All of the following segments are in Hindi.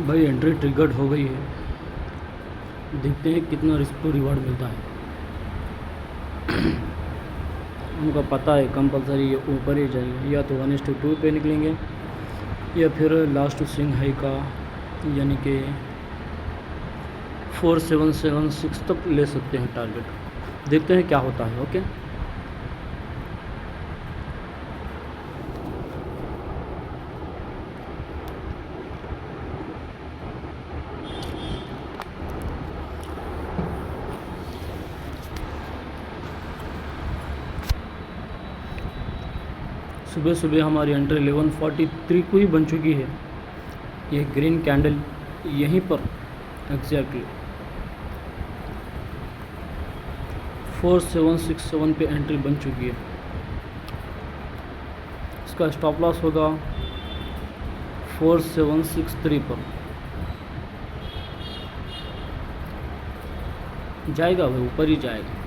भाई एंट्री ट्रिगर्ड हो गई है। देखते हैं कितना रिस्क टू रिवार्ड मिलता है। उनका पता है कंपलसरी ये ऊपर ही जाएगा, या तो 1:2 पे निकलेंगे या फिर लास्ट स्विंग हाई का यानी कि 4776 तक ले सकते हैं टारगेट। देखते हैं क्या होता है। ओके, सुबह सुबह हमारी एंट्री 11:43 को ही बन चुकी है। ये ग्रीन कैंडल यहीं पर एग्जैक्टली 4767 पे एंट्री बन चुकी है। इसका स्टॉप लॉस होगा 4763 पर। जाएगा भाई, ऊपर ही जाएगा।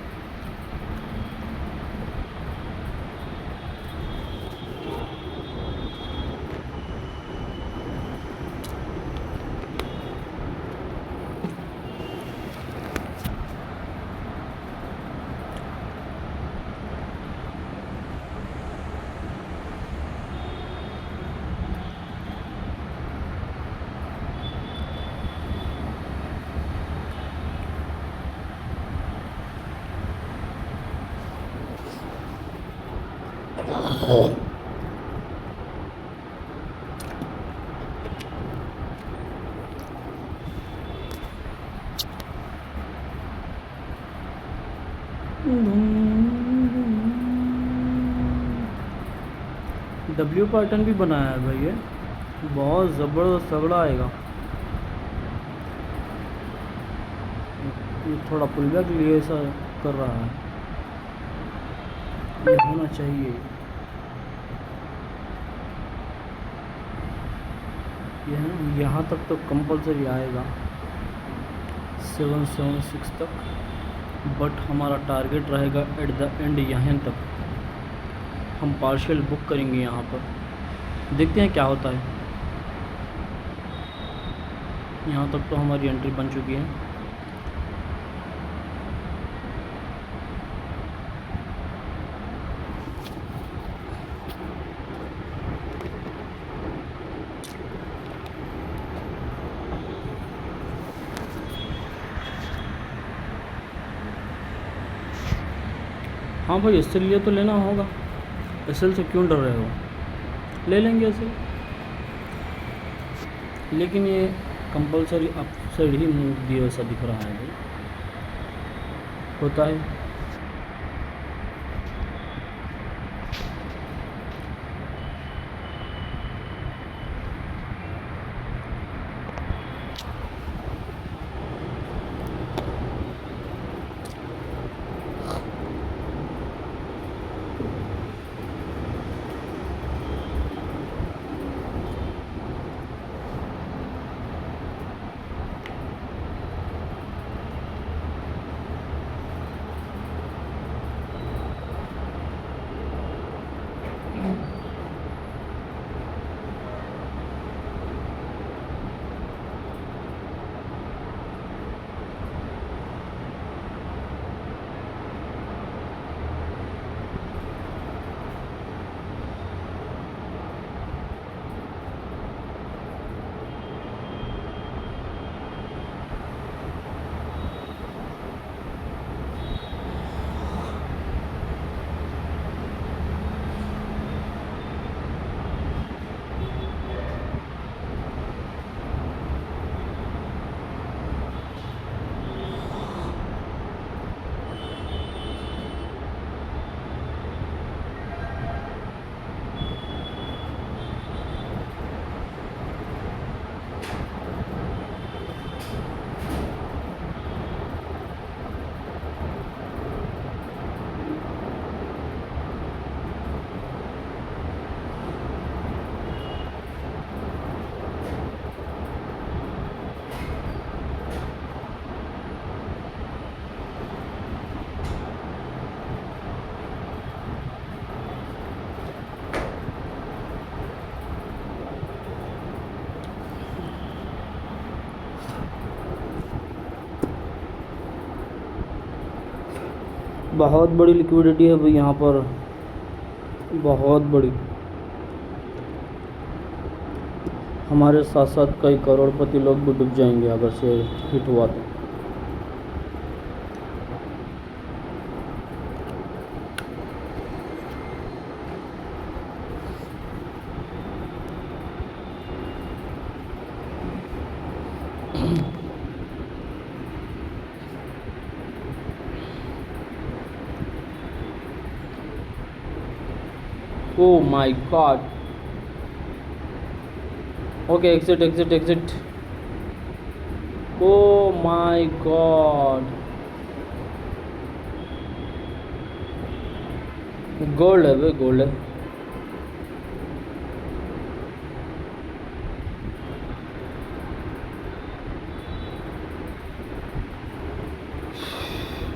डब्ल्यू पैटर्न भी बनाया है भाई, ये बहुत ज़बरदस्त तगड़ा आएगा। ये थोड़ा पुल बैक लिए ऐसा कर रहा है, ये होना चाहिए। यहाँ तक तो कंपलसरी आएगा 776 तक, बट हमारा टारगेट रहेगा एट द एंड यहाँ तक। हम पार्शियल बुक करेंगे यहाँ पर, देखते हैं क्या होता है। यहाँ तक तो हमारी एंट्री बन चुकी है। हाँ भाई, इससे लिए तो लेना होगा। एसएल से क्यों डर रहे हो, ले लेंगे एसएल। लेकिन ये कंपलसरी अपसाइड ही मूव दिया ऐसा दिख रहा है भाई, होता है। बहुत बड़ी लिक्विडिटी है भाई यहाँ पर, बहुत बड़ी। हमारे साथ साथ कई करोड़पति लोग भी डूब जाएंगे अगर से हिट हुआ तो। Oh my god. Okay, exit. Oh my god. Gold है भाई, गोल्ड है।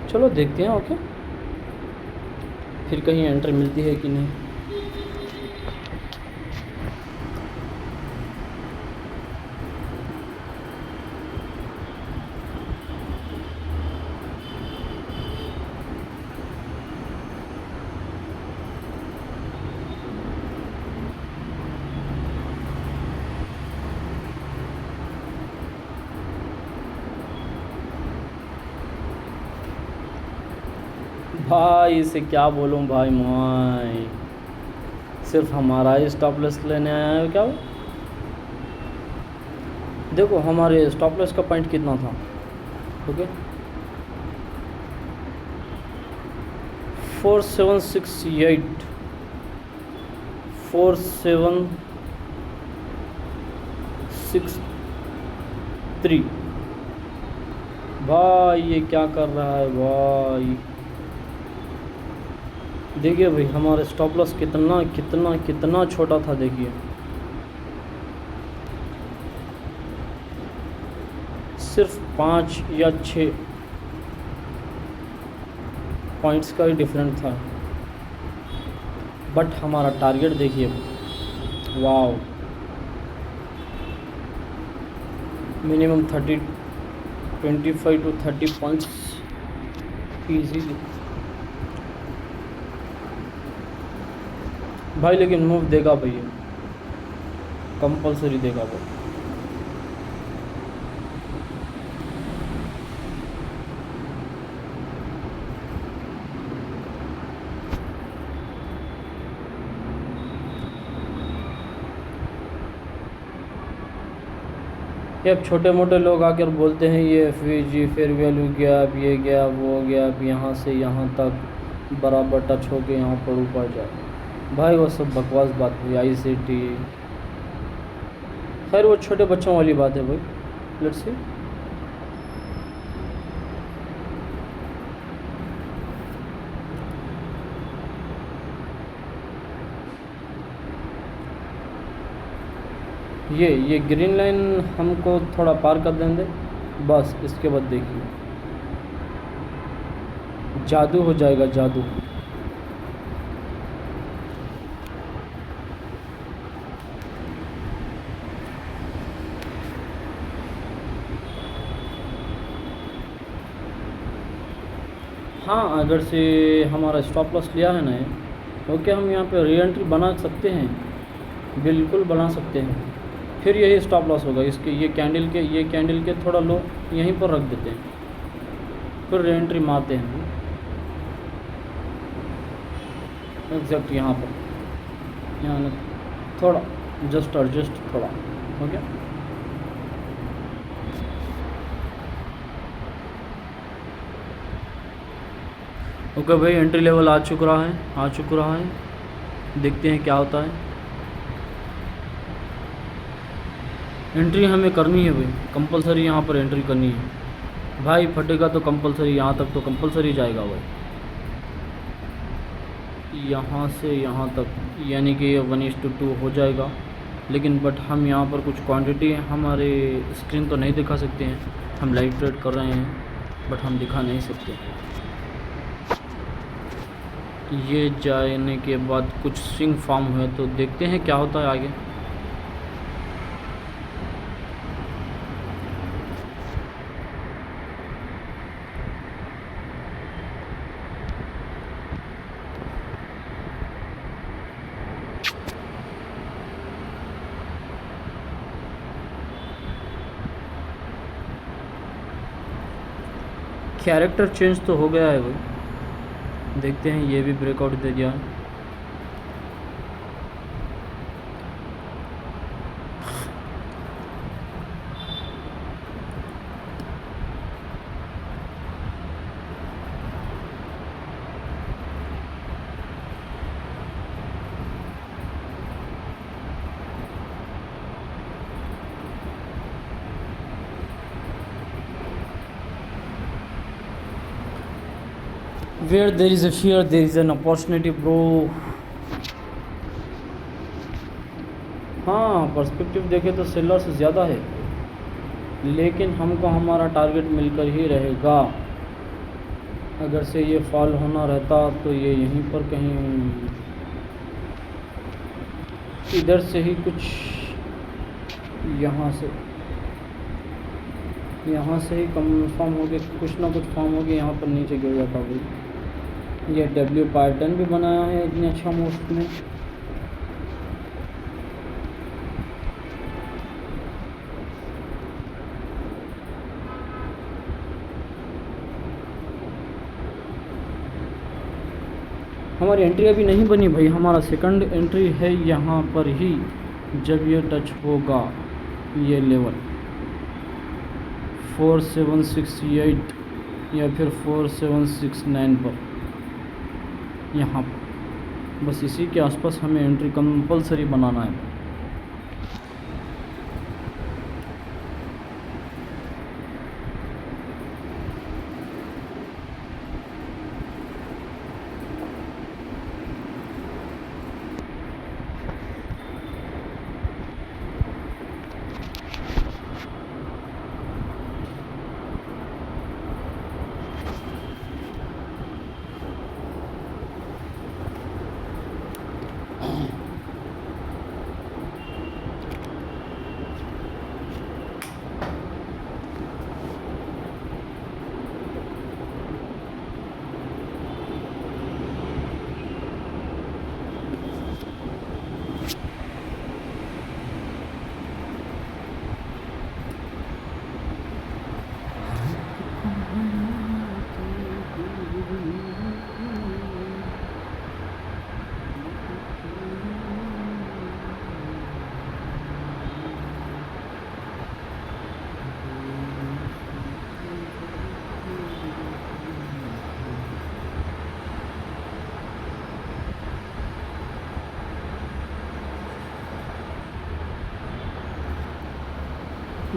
चलो देखते हैं। ओके, फिर कहीं एंट्री मिलती है कि नहीं। भाई इसे क्या बोलूं भाई, मैं सिर्फ हमारा ही स्टॉप लॉस लेने आया है क्या वो? देखो हमारे स्टॉप लॉस का पॉइंट कितना था। ओके, 4768, 4763। भाई ये क्या कर रहा है भाई, देखिए भाई हमारा स्टॉप लॉस कितना कितना कितना छोटा था। देखिए सिर्फ 5 या 6 पॉइंट्स का ही डिफरेंट था, बट हमारा टारगेट देखिए, वाव, मिनिमम 25 to 30 पॉइंट्स इजीली भाई। लेकिन मूव देगा भैया, कंपलसरी देगा भाई। ये अब छोटे मोटे लोग आकर बोलते हैं ये FVG फेयर वैल्यू गया, अब ये गया वो गया, अब यहाँ से यहाँ तक बराबर टच होके यहाँ पर ऊपर जाए। भाई वो सब बकवास बात हुई, ICT। खैर वो छोटे बच्चों वाली बात है भाई, लेट्स सी। ये ग्रीन लाइन हमको थोड़ा पार कर देंगे बस, इसके बाद देखिए जादू हो जाएगा, जादू। हाँ, अगर से हमारा स्टॉप लॉस लिया है ना, तो क्या हम यहाँ पे री एंट्री बना सकते हैं? बिल्कुल बना सकते हैं। फिर यही स्टॉप लॉस होगा इसके, ये कैंडल के थोड़ा लो यहीं पर रख देते हैं, फिर री एंट्री मारते हैं एग्जैक्ट यहाँ पर, यहाँ थोड़ा जस्ट एडजस्ट थोड़ा हो गया। ओके भाई, एंट्री लेवल आ चुका है, देखते हैं क्या होता है। एंट्री हमें करनी है भाई, कंपलसरी यहाँ पर एंट्री करनी है भाई। फटेगा तो कंपलसरी, यहाँ तक तो कंपलसरी जाएगा भाई, यहाँ से यहाँ तक, यानी कि 1:2 हो जाएगा। लेकिन बट हम यहाँ पर कुछ क्वांटिटी हमारे स्क्रीन तो नहीं दिखा सकते हैं, हम लाइव ट्रेड कर रहे हैं बट हम दिखा नहीं सकते। ये जाने के बाद कुछ स्विंग फॉर्म हुए तो देखते हैं क्या होता है आगे। कैरेक्टर चेंज तो हो गया है भाई, देखते हैं। ये भी ब्रेकआउट दे दिया। Where there is a fear, there is an opportunity, bro. हाँ, पर्सपेक्टिव देखें तो सेलर से ज़्यादा है, लेकिन हमको हमारा टारगेट मिलकर ही रहेगा। अगर से ये फॉल होना रहता तो ये यहीं पर कहीं इधर से ही कुछ यहाँ से ही कंफर्म हो गया, कुछ ना कुछ फॉर्म हो गया, यहाँ पर नीचे गिर जाता भाई। ये डब्ल्यू पैटर्न भी बनाया है इतने अच्छा मोस्ट में। हमारी एंट्री अभी नहीं बनी भाई, हमारा सेकंड एंट्री है यहाँ पर ही। जब ये टच होगा ये लेवल 4768 या फिर 4769 पर, यहाँ पर बस इसी के आसपास हमें एंट्री कंपलसरी बनाना है।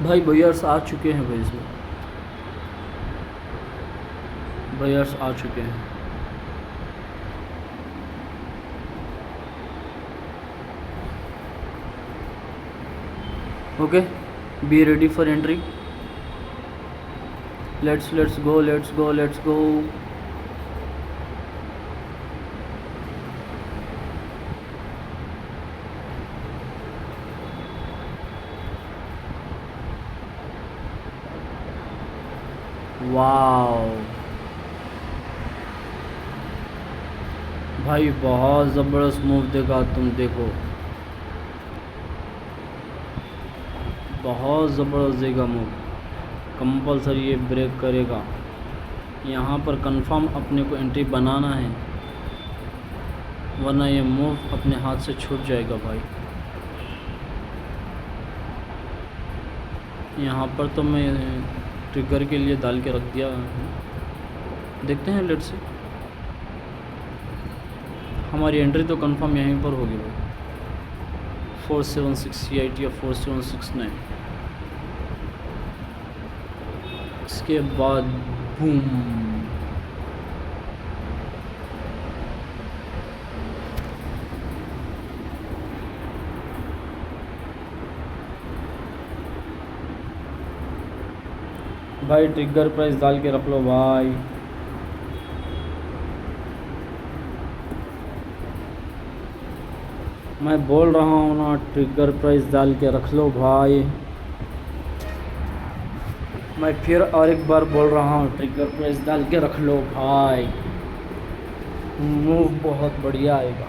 भाई बायर्स आ चुके हैं भाई, इसमें बायर्स आ चुके हैं। Okay, be ready for entry. Let's go. Wow भाई, बहुत ज़बरदस्त मूव देगा, तुम देखो, बहुत ज़बरदस्त देगा मूव। कंपलसरी ये ब्रेक करेगा। यहाँ पर कंफर्म अपने को एंट्री बनाना है, वरना ये मूव अपने हाथ से छूट जाएगा भाई। यहाँ पर तो मैं ट्रिगर के लिए डाल के रख दिया, देखते हैं लेट्स से। हमारी एंट्री तो कंफर्म यहीं पर होगी भाई, 4768 या 4769। इसके बाद बूम, भाई ट्रिगर प्राइस डाल के रख लो भाई। मैं बोल रहा हूँ ना, ट्रिगर प्राइस डाल के रख लो भाई। मैं फिर और एक बार बोल रहा हूँ, ट्रिगर प्राइस डाल के रख लो भाई, मूव बहुत बढ़िया आएगा।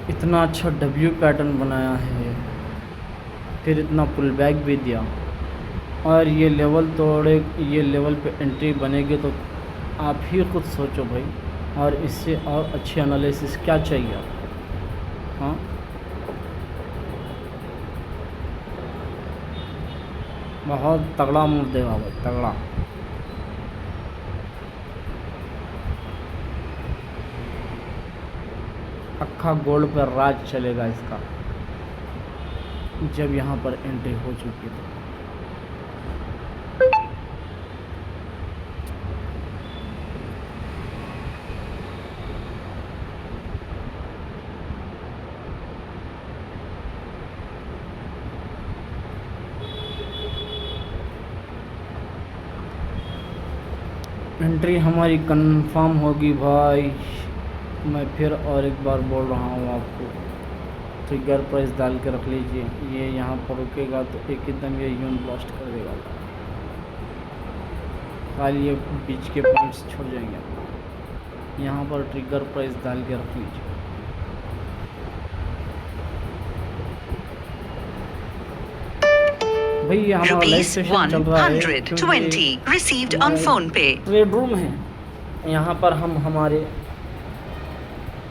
इतना अच्छा डब्ल्यू पैटर्न बनाया है, फिर इतना पुल बैक भी दिया, और ये लेवल तोड़े, ये लेवल पे एंट्री बनेगी तो आप ही खुद सोचो भाई, और इससे और अच्छी एनालिसिस क्या चाहिए आपको। हाँ, बहुत तगड़ा मूव देगा भाई, तगड़ा। अक्खा गोल्ड पर राज चलेगा इसका जब यहाँ पर एंट्री हो चुकी तो। एंट्री हमारी कंफर्म होगी भाई। मैं फिर और एक बार बोल रहा हूँ आपको, ट्रिगर प्राइस डाल के रख लीजिए। ये यहाँ पर रुकेगा तो एकदम ये यून ब्लास्ट कर देगा, खाली ये बीच के पॉइंट्स छोड़ जाएंगे। यहाँ पर ट्रिगर प्राइस डाल के रख लीजिए। भाई ये हमारा लाइव सेशन चल रहा है, 120 received on phone pay। Trade room है, यहाँ पर हम हमारे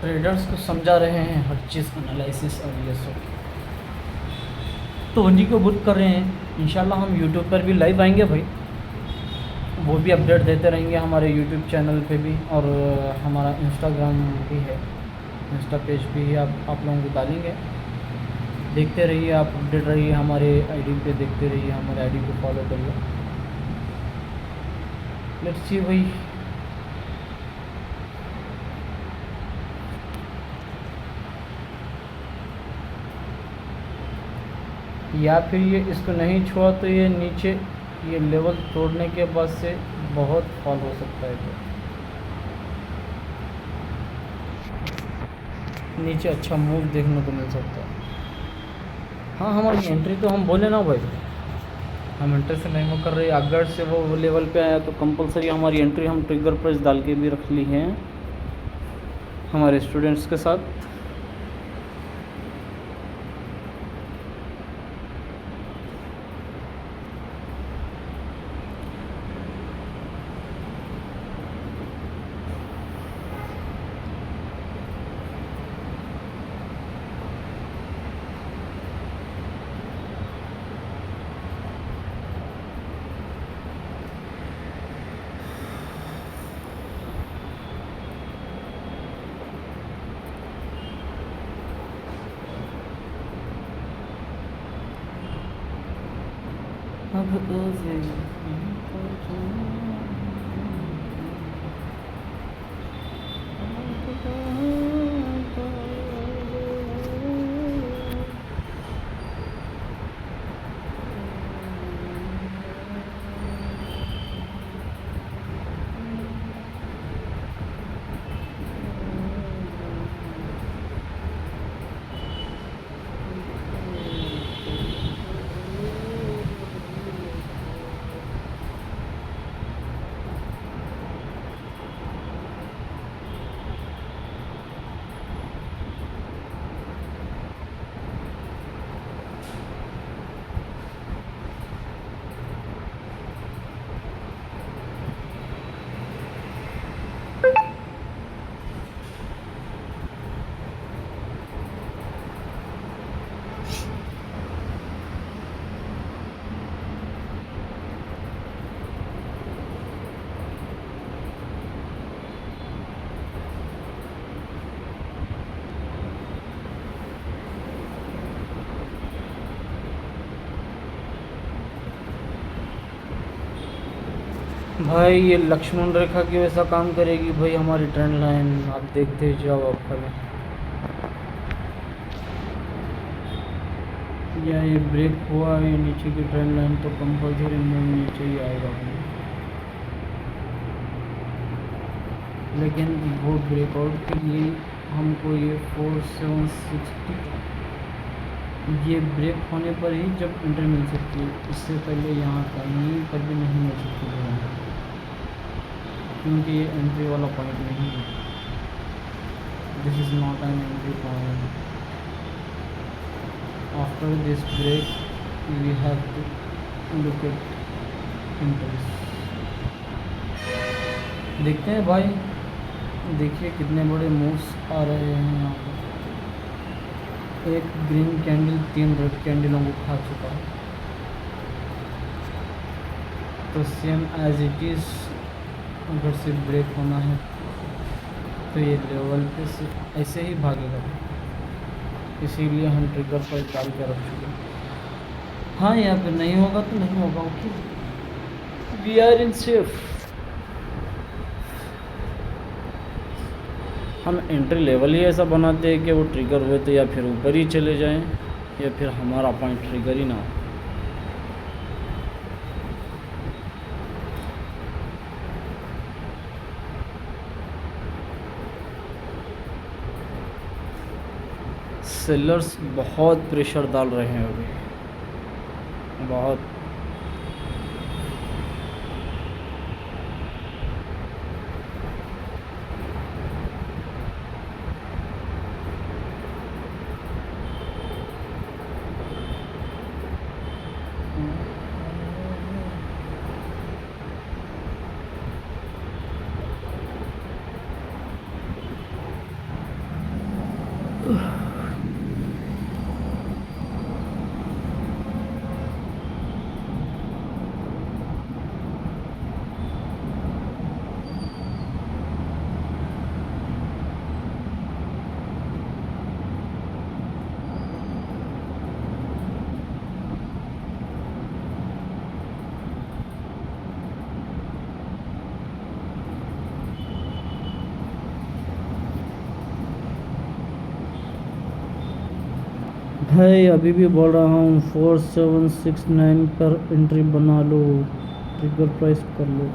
ट्रेडर्स को समझा रहे हैं हर चीज़ एनालिसिस और ये सब। तो उन्हीं को बुक कर रहे हैं। इंशाल्लाह हम यूट्यूब पर भी लाइव आएंगे भाई, वो भी अपडेट देते रहेंगे हमारे यूट्यूब चैनल पे भी, और हमारा इंस्टाग्राम भी है, इंस्टा पेज भी है, आप लोगों को डालेंगे। देखते रहिए, आप अपडेट रहिए हमारे आईडी पे, देखते रहिए हमारे आईडी को फॉलो करिए। लेट्स सी भाई, या फिर ये इसको नहीं छुआ तो ये नीचे ये लेवल तोड़ने के बाद से बहुत फॉल हो सकता है। तो नीचे अच्छा मूव देखने को मिल सकता है। हाँ, हमारी एंट्री तो हम बोले ना भाई, हम एंट्री से नहीं वो कर रहे। अगर से वो लेवल पे आया तो कंपलसरी हमारी एंट्री हम ट्रिगर प्राइस डाल के भी रख ली है हमारे स्टूडेंट्स के साथ। भाई ये लक्ष्मण रेखा की वैसा काम करेगी भाई हमारी ट्रेंड लाइन, आप देखते जाओ। आप करें या ये ब्रेक हुआ ये नीचे की ट्रेंड लाइन तो कंपल्सरी मूव नीचे ही आएगा भाई। लेकिन वो ब्रेकआउट के लिए हमको ये 4760 ये ब्रेक होने पर ही जब एंट्री मिल सकती है, इससे पहले यहाँ कहीं पर भी नहीं मिल सकती है, क्योंकि ये एंट्री वाला पॉइंट नहीं है। This is not an entry point. After this break, we have to look at entries. देखते हैं भाई, देखिए कितने बड़े मूव्स आ रहे हैं यहाँ पर। एक ग्रीन कैंडल 3 रेड कैंडलों को खा चुका है, तो सेम एज इट इज़ अगर से ब्रेक होना है तो ये लेवल पे से ऐसे ही भागेगा, इसीलिए हम ट्रिगर पर डाल के रख चुके हैं। हाँ, यहाँ पे नहीं होगा तो नहीं होगा, okay, we are in safe. हम एंट्री लेवल ही ऐसा बनाते हैं कि वो ट्रिगर हुए तो या फिर ऊपर ही चले जाएं या फिर हमारा पॉइंट ट्रिगर ही ना हो। सेलर्स बहुत प्रेशर डाल रहे हैं अभी, बहुत। भाई अभी भी बोल रहा हूँ 4769 पर एंट्री बना लो, ट्रिगर प्राइस कर लो।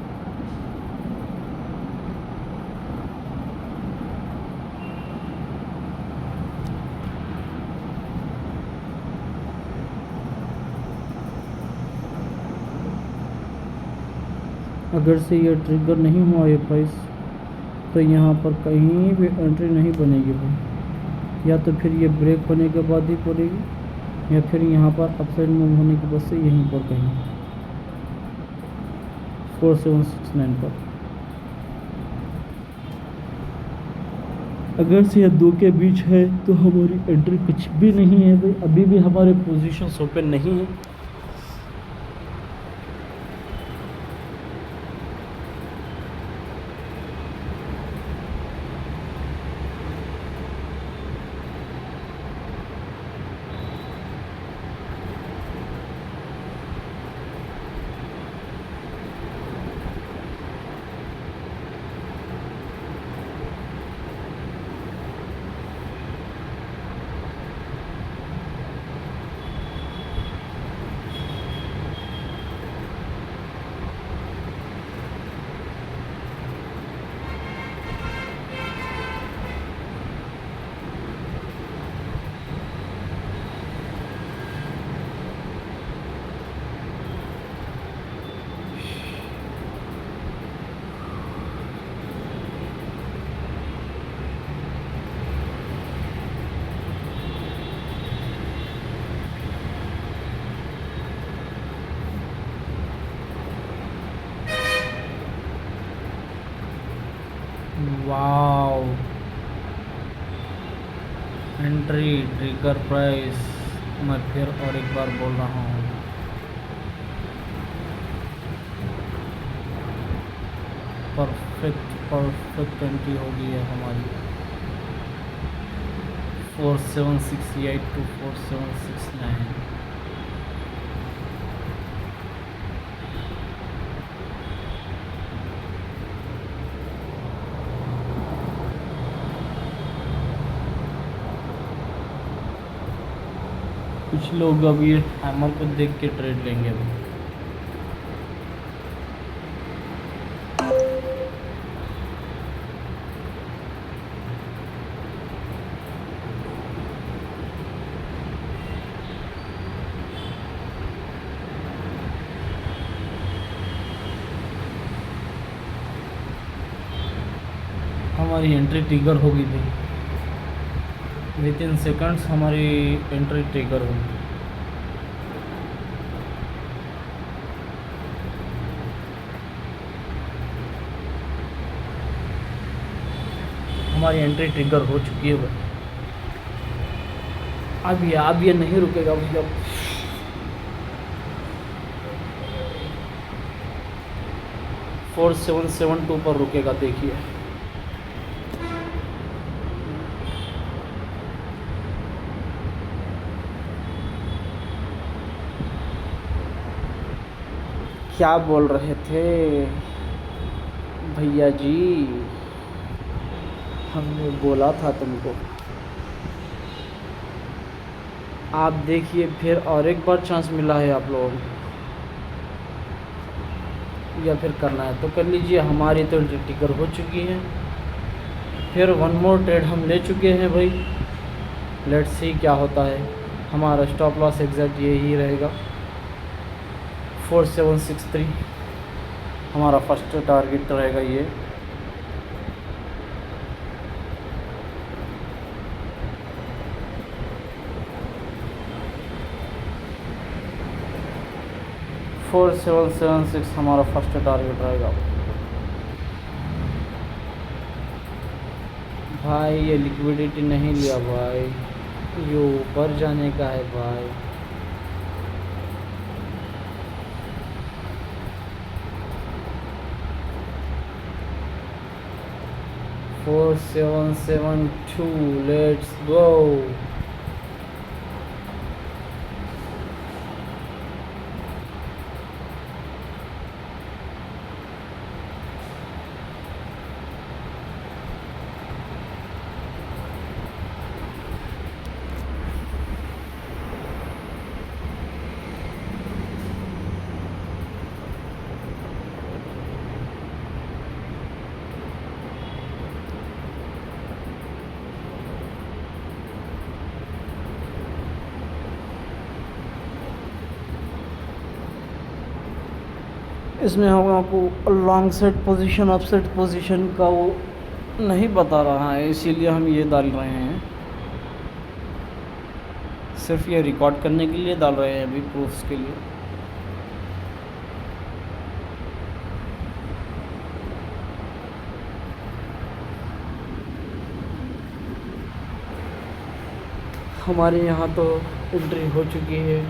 अगर से ये ट्रिगर नहीं हुआ ये प्राइस तो यहाँ पर कहीं भी एंट्री नहीं बनेगी भाई, या तो फिर ये ब्रेक होने के बाद ही पड़ेगी या फिर यहाँ पर अपसाइड मूव होने के बाद से यहीं पर कहीं 4769 पर। अगर से ये दो के बीच है तो हमारी एंट्री कुछ भी नहीं है भाई, अभी भी हमारे पोजीशंस ओपन नहीं है। वाओ, एंट्री ट्रिगर प्राइस, मैं फिर और एक बार बोल रहा हूँ, परफेक्ट एंट्री हो गई है हमारी 4768 to 4769। कुछ लोग अब ये हैमर को देख के ट्रेड लेंगे अभी। हमारी एंट्री ट्रिगर हो गई थी। विद इन सेकंड्स हमारी एंट्री ट्रिगर होगी। हमारी एंट्री ट्रिगर हो चुकी है भाई। अब ये नहीं रुकेगा भैया। फोर 772 पर रुकेगा, देखिए। क्या बोल रहे थे भैया जी? हमने बोला था तुमको। आप देखिए, फिर और एक बार चांस मिला है आप लोगों को, या फिर करना है तो कर लीजिए। हमारी तो एंट्री टिकर हो चुकी है। फिर वन मोर ट्रेड हम ले चुके हैं भाई। लेट्स सी क्या होता है। हमारा स्टॉप लॉस एग्जैक्ट यही रहेगा, 4763 हमारा फर्स्ट टारगेट रहेगा ये। फोर 776 हमारा फर्स्ट टारगेट रहेगा भाई। ये लिक्विडिटी नहीं लिया भाई, ये ऊपर जाने का है भाई। Four 772 let's go. इसमें हम आपको long set position, up set position का वो नहीं बता रहा है, इसीलिए हम ये डाल रहे हैं। सिर्फ ये रिकॉर्ड करने के लिए डाल रहे हैं अभी, प्रूफ्स के लिए। हमारे यहाँ तो एंट्री हो चुकी है,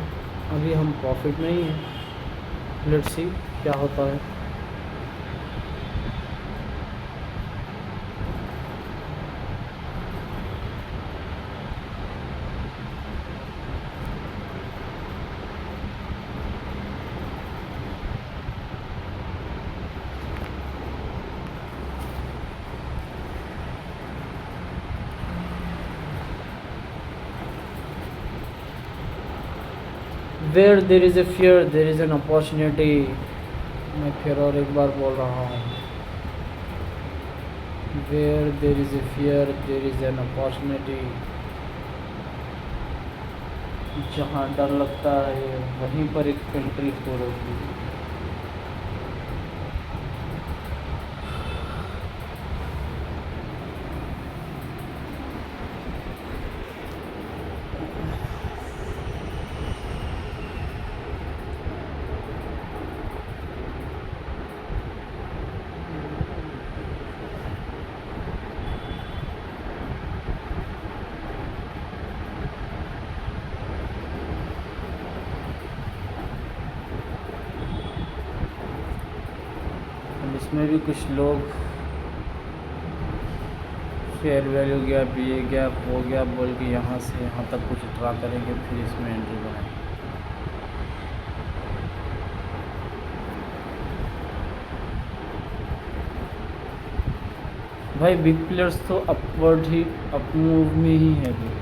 अभी हम प्रॉफिट नहीं है। लेट्स सी क्या होता है। Where there is a fear, there is an opportunity। मैं फिर और एक बार बोल रहा हूँ, Where there is a fear, there is an opportunity। जहाँ डर लगता है वहीं पर एक एंट्री हो रही है। इसमें भी कुछ लोग फेयर वैल्यू गैप, ये गैप, वो गैप बोल के यहाँ से यहाँ तक कुछ ड्रा करेंगे, फिर इसमें एंट्री बनाएंगे। भाई बिग प्लेयर्स तो अपवर्ड ही, अप मूव में ही है भी।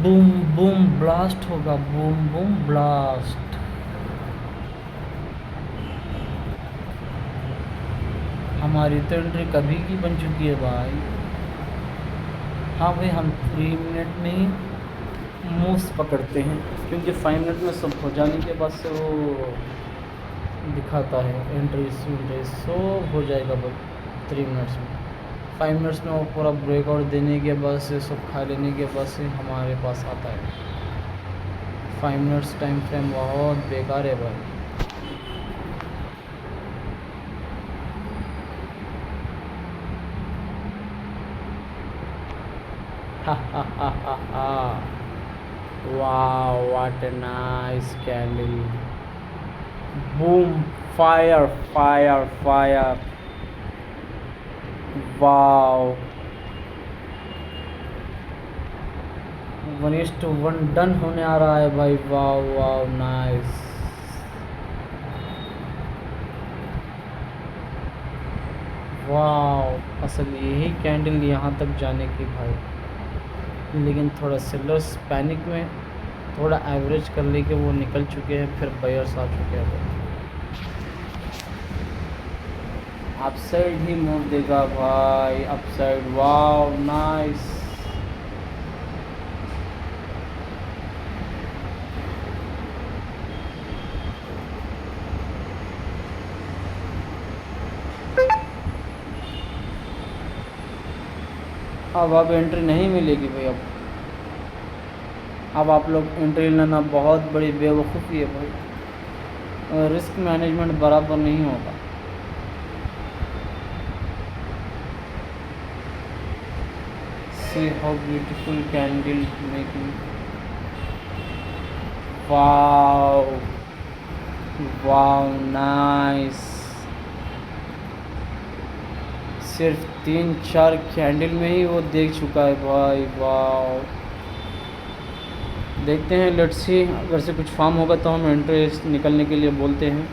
बूम बूम ब्लास्ट होगा, बूम बूम ब्लास्ट। हमारी तो एंट्री कभी की बन चुकी है भाई। हाँ भाई, हम 3 मिनट में ही मूव्स पकड़ते हैं, क्योंकि 5 मिनट में सब हो जाने के बाद से वो दिखाता है एंट्रीज सब हो जाएगा भाई 3 मिनट्स में। 5 मिनट्स में वो पूरा ब्रेकआउट देने के बाद से सब खा लेने के बाद से हमारे पास आता है। 5 मिनट्स टाइम फ्रेम बहुत बेकार है भाई। हा हा हा हा हा, वाह what a nice candle, boom, fire fire fire, wow, 1:1 done होने आ रहा है भाई, वाव वाव नाइस। वाव, असल यही कैंडल यहाँ तक जाने की भाई, लेकिन थोड़ा सेलर्स पैनिक में थोड़ा एवरेज कर लेके वो निकल चुके हैं, फिर बायर्स आ चुके हैं भाई। अपसाइड ही मूव देगा भाई, अपसाइड, वाव नाइस। अब एंट्री नहीं मिलेगी भाई। अब आप लोग एंट्री लेना बहुत बड़ी बेवकूफ़ी है भाई, रिस्क मैनेजमेंट बराबर नहीं होगा। See how beautiful candle making, wow wow nice। सिर्फ 3-4 कैंडल में ही वो देख चुका है भाई, वाव। देखते हैं, लेट्स सी, अगर से कुछ फार्म होगा तो हम इंटरेस्ट निकलने के लिए बोलते हैं।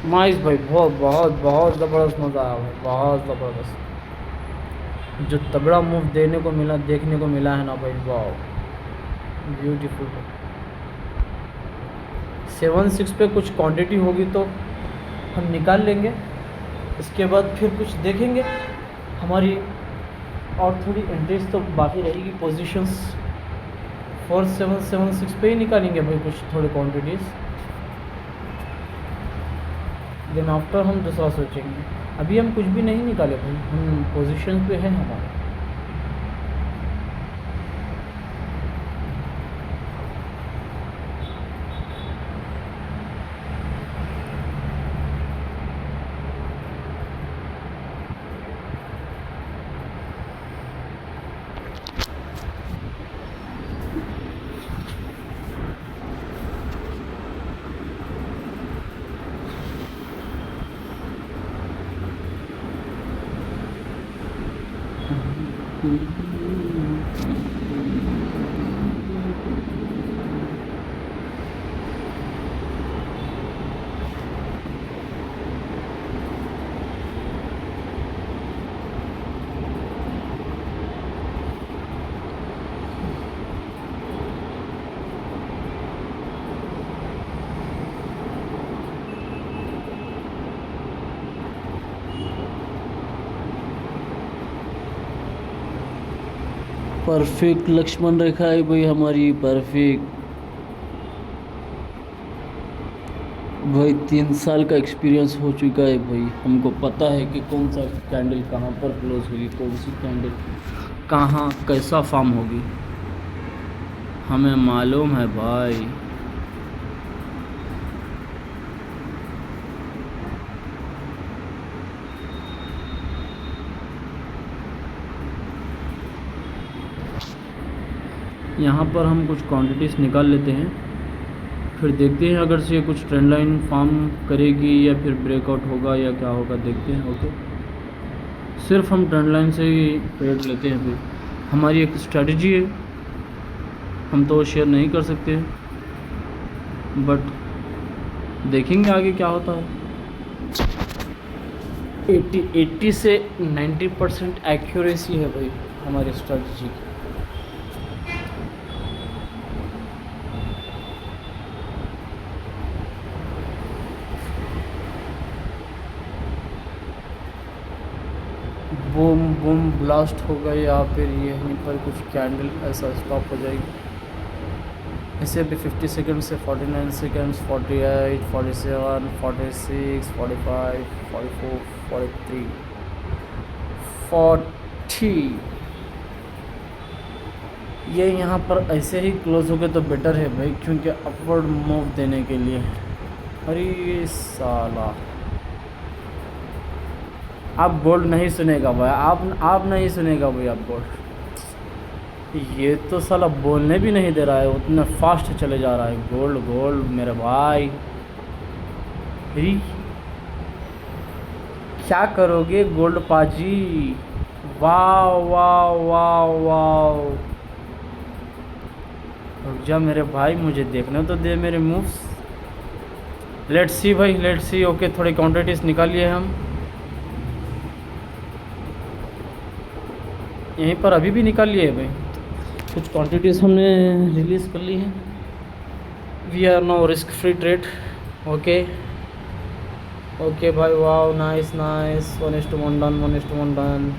नाइस भाई, बहुत बहुत बहुत ज़बरदस्त मज़ा आया भाई, बहुत ज़बरदस्त। जो तगड़ा मूव देने को मिला, देखने को मिला है ना भाई, वाह ब्यूटीफुल। 7-6 पे कुछ क्वांटिटी होगी तो हम निकाल लेंगे, इसके बाद फिर कुछ देखेंगे। हमारी और थोड़ी एंट्रीज तो बाकी रहेगी, पोजीशंस 4-7-7-6 पे ही निकालेंगे भाई कुछ थोड़ी क्वांटिटीज़, देन आफ्टर हम दूसरा सोचेंगे। अभी हम कुछ भी नहीं निकाले भाई, हम पोजीशन पे हैं हमारे। परफेक्ट लक्ष्मण रेखा है भाई हमारी, परफेक्ट भाई। 3 साल का एक्सपीरियंस हो चुका है भाई, हमको पता है कि कौन सा कैंडल कहाँ पर क्लोज होगी, कौन सी कैंडल कहाँ कैसा फॉर्म होगी, हमें मालूम है भाई। यहाँ पर हम कुछ क्वांटिटीज़ निकाल लेते हैं, फिर देखते हैं अगर से कुछ ट्रेंड लाइन फॉर्म करेगी या फिर ब्रेकआउट होगा या क्या होगा, देखते हैं। ओके, सिर्फ हम ट्रेंड लाइन से ही ट्रेड लेते हैं भाई, हमारी एक स्ट्रेटजी है, हम तो शेयर नहीं कर सकते, बट देखेंगे आगे क्या होता है। 80 से 90% एक्यूरेसी है भाई हमारी स्ट्रेटजी की। बूम बूम ब्लास्ट होगा या फिर यहीं पर कुछ कैंडल ऐसा स्टॉप हो जाएगी। इसे भी 50 सेकंड से 49 सेकंड्स, 48, 47, 46, 45, 44, 43, 40। ये यहाँ पर ऐसे ही क्लोज हो गए तो बेटर है भाई, क्योंकि अपवर्ड मूव देने के लिए। अरे साला, आप गोल्ड नहीं सुनेगा भाई, आप नहीं सुनेगा भाई आप गोल्ड। ये तो साला बोलने भी नहीं दे रहा है, उतना फास्ट चले जा रहा है। गोल्ड गोल्ड मेरे भाई, ही क्या करोगे गोल्ड पाजी? वाह वाह वाह वाह, रुक जा मेरे भाई, मुझे देखने तो दे मेरे मूव्स। लेट्स सी भाई, लेट्स सी। ओके, थोड़े क्वांटिटीज निकालिए हम यहीं पर, अभी भी निकाल लिए भाई। कुछ क्वांटिटीज़ हमने रिलीज़ कर ली हैं। We are no risk free trade. Okay okay भाई, वाह नाइस नाइस, 1:1 डन, 1:1 डन।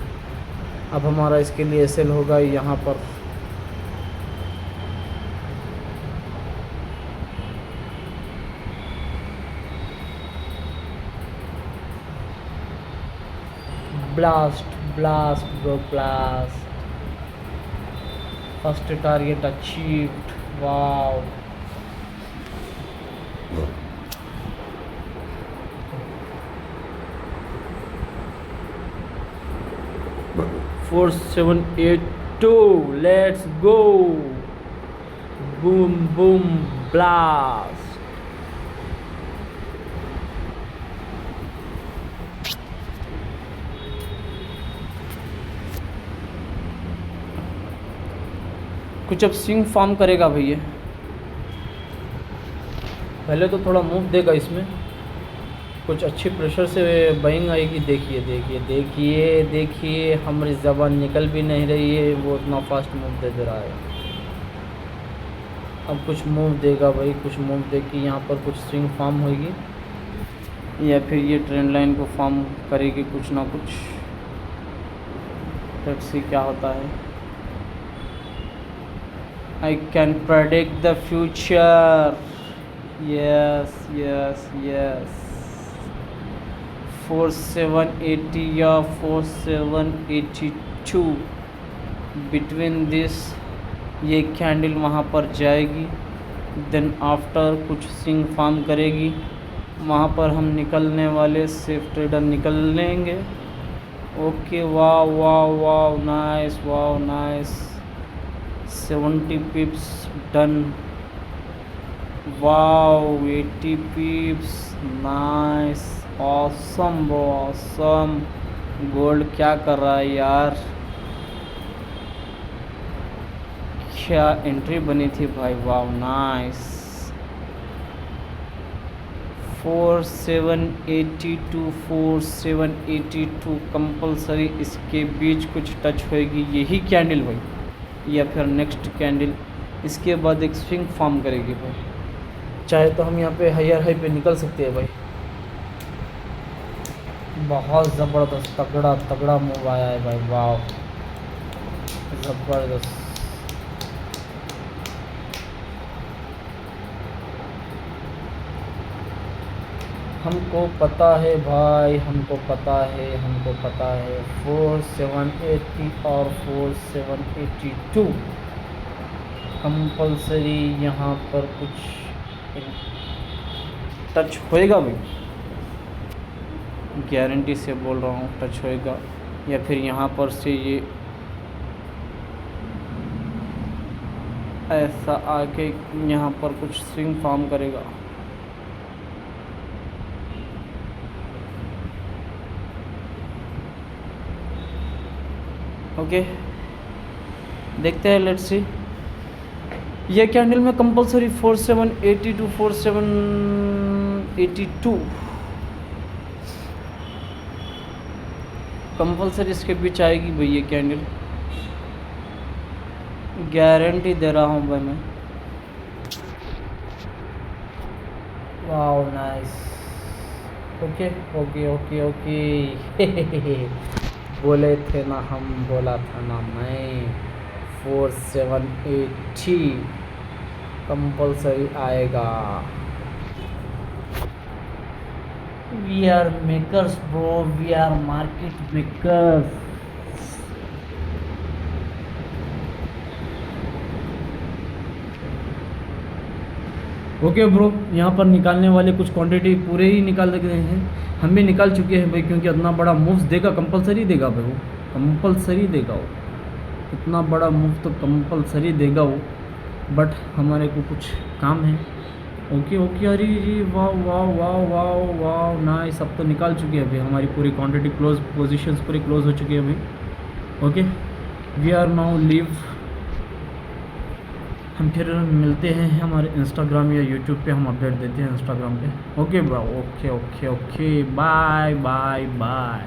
अब हमारा इसके लिए सेल होगा यहाँ पर। Blast blast bro blast, first target achieved, wow. Four 782, let's go, boom boom blast. कुछ अब स्विंग फॉर्म करेगा भैया, पहले तो थोड़ा मूव देगा इसमें, कुछ अच्छी प्रेशर से बाइंग आएगी। देखिए देखिए देखिए देखिए, हमारी ज़बान निकल भी नहीं रही है, वो इतना फास्ट मूव दे रहा है। अब कुछ मूव देगा भाई, कुछ मूव दे के यहाँ पर कुछ स्विंग फॉर्म होगी, या फिर ये ट्रेंड लाइन को फॉर्म करेगी कुछ ना कुछ। लेट्स सी क्या होता है। I can predict the future. Yes, yes, yes. 4780 या 4782 बिटवीन दिस ये कैंडल वहाँ पर जाएगी। देन आफ्टर कुछ स्विंग फॉर्म करेगी, वहाँ पर हम निकलने वाले सेफ ट्रेडर निकल लेंगे। ओके, वाह वाह वाह, नाइस, वाह nice, 70 पिप्स done, wow 80 पिप्स, nice, awesome bro awesome. Gold क्या कर रहा है यार, क्या एंट्री बनी थी भाई, वाओ नाइस। 4782 4782 कंपलसरी इसके बीच कुछ टच होएगी, यही कैंडल भाई, या फिर नेक्स्ट कैंडल इसके बाद एक स्विंग फॉर्म करेगी भाई। चाहे तो हम यहाँ पे हायर हाई पे निकल सकते हैं भाई। बहुत ज़बरदस्त तगड़ा तगड़ा मूव आया है भाई, वाह ज़बरदस्त। हमको पता है भाई, हमको पता है, हमको पता है। 4780 और 4782 कंपलसरी यहाँ पर कुछ टच होएगा भाई, गारंटी से बोल रहा हूँ टच होएगा, या फिर यहाँ पर से ये ऐसा आके यहाँ पर कुछ स्विंग फॉर्म करेगा। ओके देखते हैं, लेट्स सी। ये कैंडल में कंपलसरी 4780 टू 4782 कंपलसरी इसके बीच आएगी भाई ये कैंडल, गारंटी दे रहा हूँ भाई मैं। Wow nice, okay okay okay okay बोले थे ना हम, बोला था ना मैं, 4780 कंपलसरी आएगा। We are makers bro, we are market makers. Okay bro, यहाँ पर निकालने वाले कुछ क्वांटिटी पूरे ही निकाल रहे हैं, हम भी निकाल चुके हैं भाई, क्योंकि इतना बड़ा मूव्स देगा, कंपलसरी देगा भाई, वो कंपलसरी देगा, वो इतना बड़ा मूव तो कंपलसरी देगा वो, बट हमारे को कुछ काम है। ओके ओके, अरे जी वाह वाह वाह वाह वाह नाइस, अब तो निकाल चुके हैं अभी, हमारी पूरी क्वांटिटी क्लोज, पोजीशंस पूरी क्लोज हो चुकी है अभी। Okay, we are now leave. हम फिर मिलते हैं हमारे इंस्टाग्राम या यूट्यूब पे, हम अपडेट देते हैं इंस्टाग्राम पे। Okay bro, okay okay okay, bye bye bye.